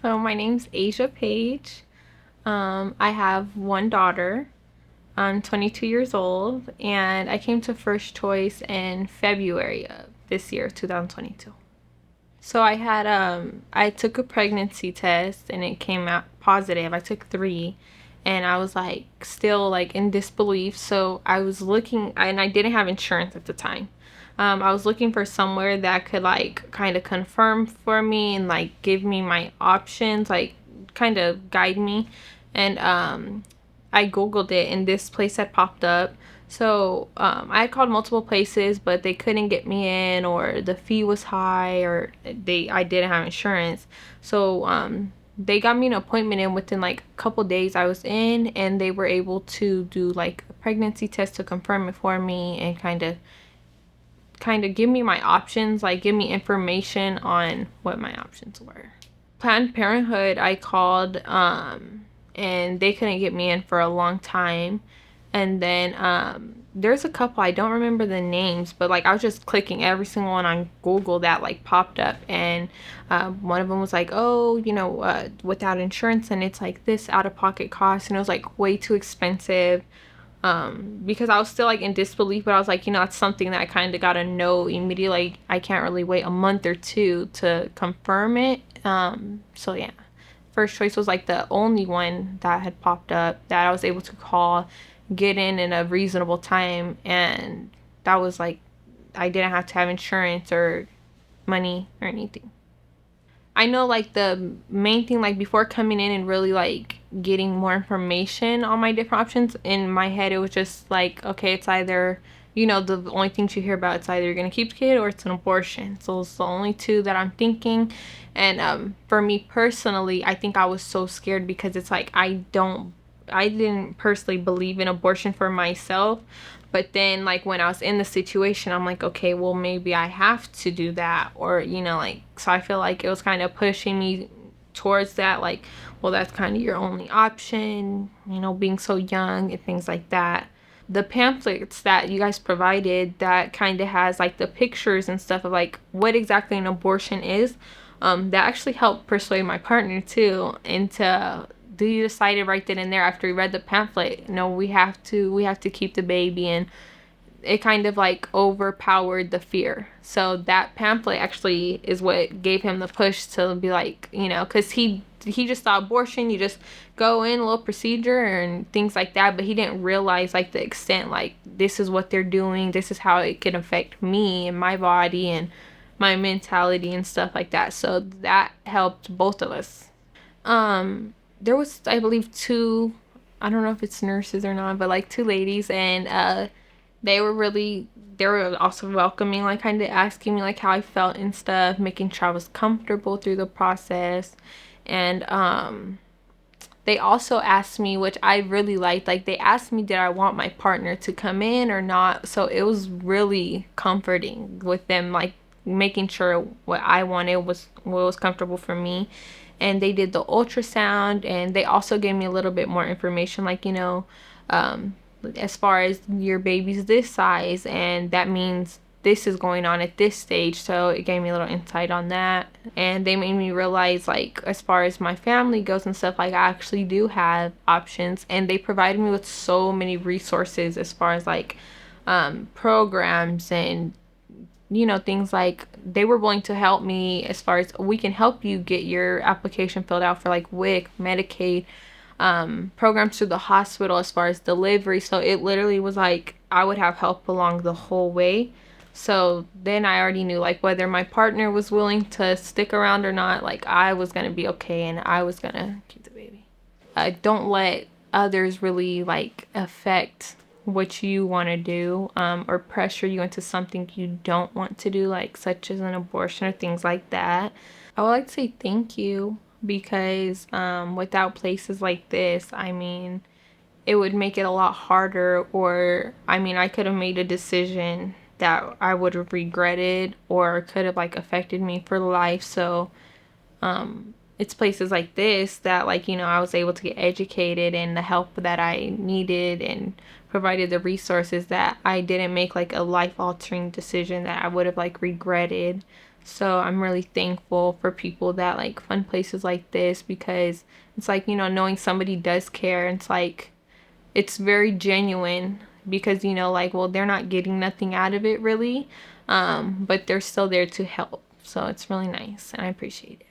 So my name's Aizah Page. I have one daughter. I'm 22 years old, and I came to First Choice in February of this year, 2022. So I took a pregnancy test and it came out positive. I took three, and I was like still like in disbelief. So I was looking, and I didn't have insurance at the time. I was looking for somewhere that could like kind of confirm for me and like give me my options, like kind of guide me. And I googled it, and this place had popped up. So I had called multiple places, but they couldn't get me in, or the fee was high, or I didn't have insurance. So they got me an appointment in within like a couple days. I was in, and they were able to do like a pregnancy test to confirm it for me and kind of give me my options, like give me information on what my options were. Planned Parenthood, I called, and they couldn't get me in for a long time. And then there's a couple, I don't remember the names, but like I was just clicking every single one on Google that like popped up, and one of them was like, oh, without insurance, and it's like this out of pocket cost, and it was like way too expensive. Because I was still like in disbelief, but I was like, it's something that I kind of gotta know immediately. Like, I can't really wait a month or two to confirm it. So yeah, First Choice was like the only one that had popped up that I was able to call, get in a reasonable time, and that was like I didn't have to have insurance or money or anything. I know like the main thing, like before coming in and really like getting more information on my different options, in my head it was just like, okay, it's either, the only things you hear about, it's either you're gonna keep the kid or it's an abortion. So it's the only two that I'm thinking. And for me personally, I think I was so scared because it's like I didn't personally believe in abortion for myself. But then, like, when I was in the situation, I'm like, okay, well, maybe I have to do that. Or, like, so I feel like it was kind of pushing me towards that. Like, well, that's kind of your only option, being so young and things like that. The pamphlets that you guys provided that kind of has like the pictures and stuff of like what exactly an abortion is, that actually helped persuade my partner too into, he decided right then and there after he read the pamphlet, no, we have to keep the baby. And it kind of like overpowered the fear. So that pamphlet actually is what gave him the push to be like, because he just thought abortion, you just go in a little procedure and things like that, but he didn't realize like the extent, like this is what they're doing, this is how it can affect me and my body and my mentality and stuff like that. So that helped both of us. There was, I believe, two, I don't know if it's nurses or not, but like two ladies, and they were also welcoming, like kind of asking me like how I felt and stuff, making sure I was comfortable through the process. And they also asked me, which I really liked, like they asked me did I want my partner to come in or not. So it was really comforting with them, like making sure what I wanted was what was comfortable for me. And they did the ultrasound, and they also gave me a little bit more information, like, um, as far as your baby's this size, and that means this is going on at this stage. So it gave me a little insight on that. And they made me realize, like, as far as my family goes and stuff, like I actually do have options. And they provided me with so many resources as far as like programs and things, like they were willing to help me as far as we can help you get your application filled out for like WIC, Medicaid, programs through the hospital as far as delivery. So it literally was like I would have help along the whole way. So then I already knew like whether my partner was willing to stick around or not, like I was gonna be okay and I was gonna keep the baby. Don't let others really like affect what you want to do, or pressure you into something you don't want to do, like such as an abortion or things like that. I would like to say thank you because without places like this, I mean, it would make it a lot harder, or I mean, I could have made a decision that I would have regretted or could have like affected me for life. So it's places like this that, like, I was able to get educated and the help that I needed, and provided the resources that I didn't make like a life altering decision that I would have like regretted. So I'm really thankful for people that like fund places like this, because it's like, you know, knowing somebody does care, it's like it's very genuine, because you know, like, well, they're not getting nothing out of it really, but they're still there to help. So it's really nice and I appreciate it.